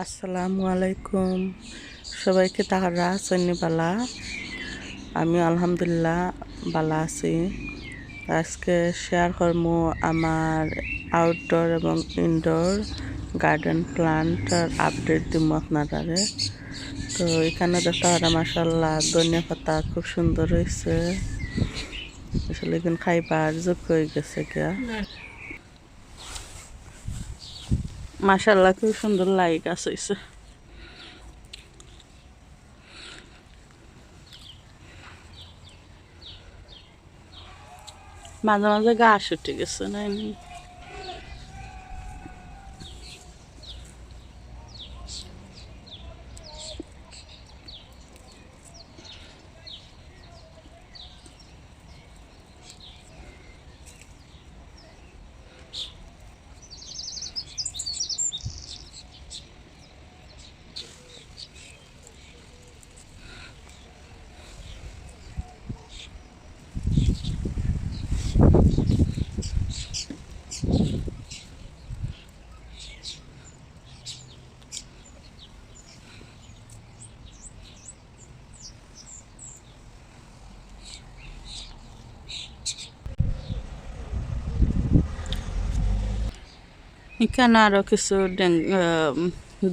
আসসালামু আলাইকুম সবাইকে তাহারা সন্নি বালা আমি আলহামদুলিল্লাহ বালা আছি আজকে শেয়ার করবো আমার আউটডোর এবং ইনডোর গার্ডেন প্লান্টের আপডেট দিব আপনারা তো এখানে দেখতে পারা মাশাআল্লাহ ধনিয়া পাতা খুব সুন্দর হয়েছে আসলে এখন খাইবার যোগ্য হয়ে গেছে গিয়া মাশাআল্লাহ খুব সুন্দর লাই গাছ হয়েছে মাঝে মাঝে ঘাস উঠে গেছে না এখানে আরো কিছু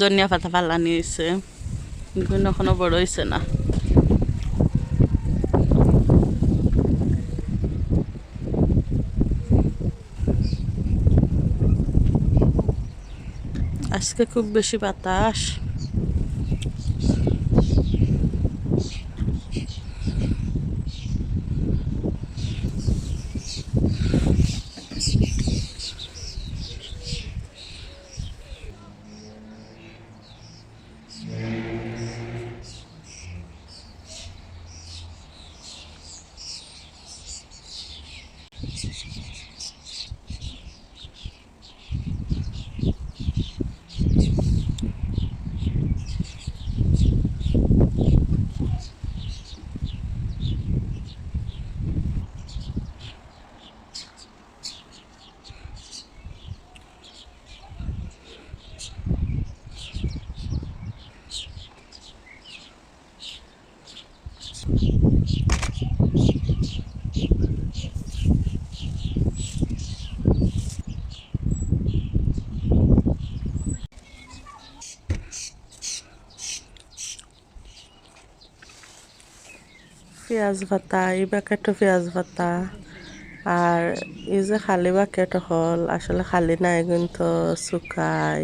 ধনিয়া পাতা ফালানি হয়েছে এগুলো এখনো বড় হয়েছে না আজকে খুব বেশি বাতাস পেঁয়াজ ভাতা এই প্যাকেটও পেঁয়াজ ভাতা আর এই যে খালি বাকেট হল আসলে খালি নাই কিন্তু শুকাই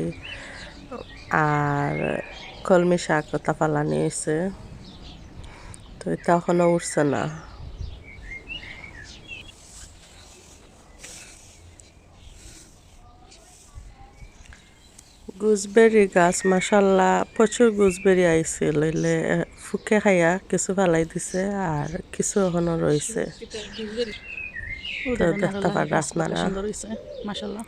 আর কলমি শাক ওটা ফালানি হয়েছে তো এটা এখনো উঠছে না গুজবেরি গাছ মাশাল্লাহ প্রচুর গুজবেরি আইছিল এলে ফুকে খাইয়া কিছু ফালাই দিছে আর কিছু এখনো রয়েছে তো দেখতে পারা আপনারা মাশাল্লাহ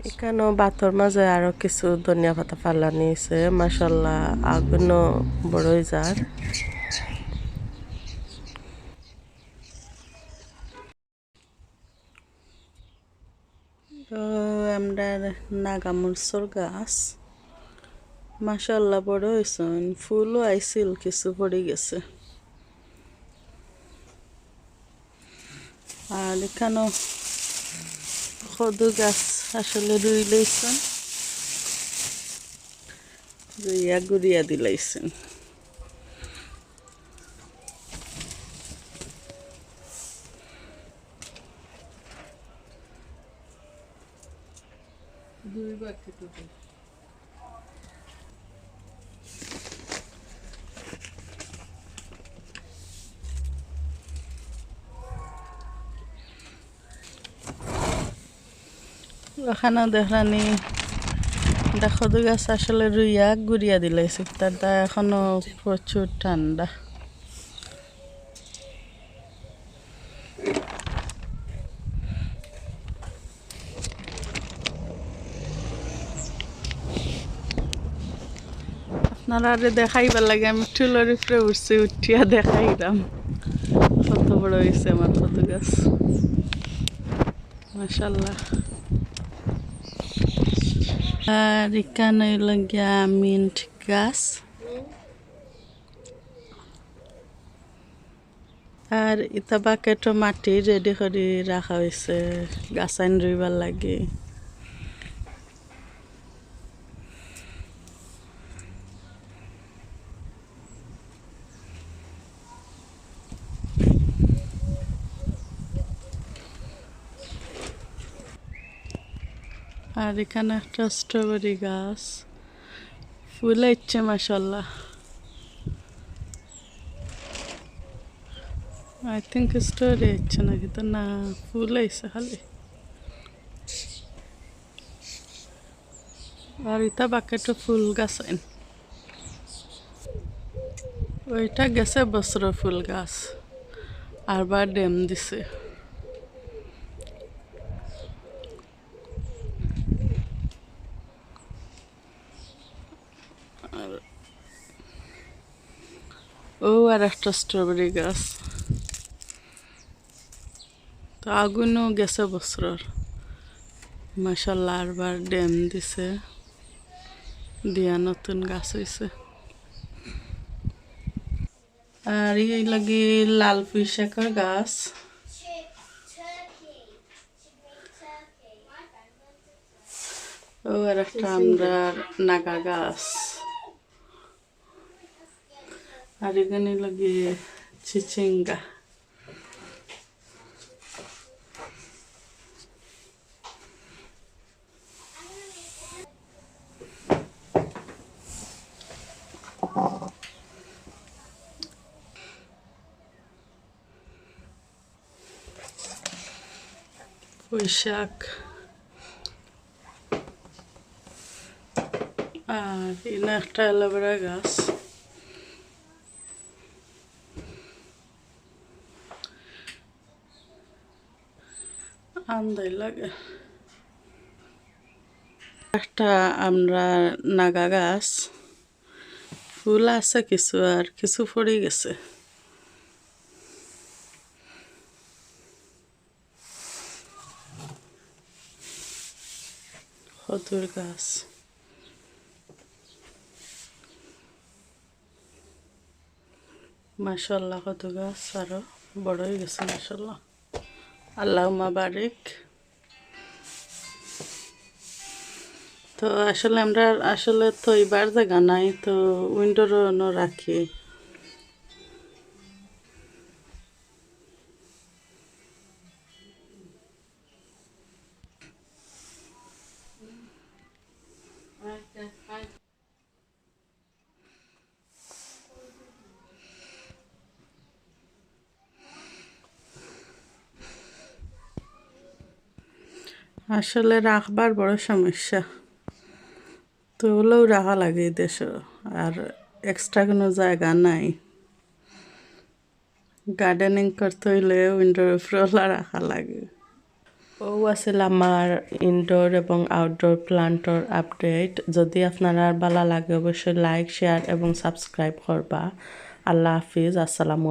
এখানেও বাতর মাঝে আরো কিছু ধনিয়া পাতা ফালানি হয়েছে মাশাল্লাহ আগুনও বড়ই যার আমরা নাগামরিচর গাছ মাশাল্লাহ বড় হয়েছে ফুলও আইছিল কিছু পড়ে গেছে আর এখানেও কদু গাছ আসলে রুই লইছেন রুইয়া গুড়িয়া দিলাইছেন দুই বাকেট ওখানে দেখলানি দেখো দু গাছ আসলে রুইয়া গুড়িয়া দিলাইছে তারটা এখনো প্রচুর ঠান্ডা আপনারা দেখাইবার লাগে আমি টুলের উপরে উঠছি উঠিয়া দেখাইলাম কত বড় হয়েছে আমার কত গাছ মাশাআল্লাহ আর এখানে লাগিয়া মিন্ট গাছ আর ইতা বাকেটও মাটি রেডি করে রাখা হয়েছে গাছাইন রইবার লাগে আর এখানে একটা স্ট্রবেরি গাছ ফুল হচ্ছে মাশাআল্লাহ আই থিঙ্ক স্ট্রবেরি হচ্ছে না কিন্তু না ফুল হয়েছে খালি আর এটা বাকেটও ফুল গাছ ওইটা গেছে বছর ফুল গাছ আর বার ডেম দিছে ও আর একটা স্ট্রবেরি গাছ তো আগুনও গেছে বছর মাশাআল্লাহ আর বার ডেম দিছে দিয়া নতুন গাছ হয়েছে আর এই লাগি লাল পুঁই শাকের গাছ ও আর একটা আমরা নাগা গাছ আর এখানে লাগি চিচিঙ্গা পুঁই শাক আর এখানে একটা অ্যালোভেরা গাছ আন্দাই লাগে একটা আমরা নাগা গাছ ফুল আছে কিছু আর কিছু পড়ে গেছে কদুর গাছ মাশাআল্লাহ কত গাছ আরো বড় হয়ে গেছে মাশাআল্লাহ আল্লাহুম্মা বারিক তো আসলে আমরা আসলে তো এবার জায়গা নাই তো উইন্ডোরও রাখি আসলে রাখবার বড় সমস্যা তো ওগুলোও রাখা লাগে দেশে আর এক্সট্রা কোনো জায়গা নাই গার্ডেনিং করতে হইলে উইন্ডোর উপরে রাখা লাগে ও আছিল আমার ইনডোর এবং আউটডোর প্লান্টর আপডেট যদি আপনারা ভালো লাগে অবশ্যই লাইক শেয়ার এবং সাবস্ক্রাইব করবা আল্লাহ হাফিজ আসসালামু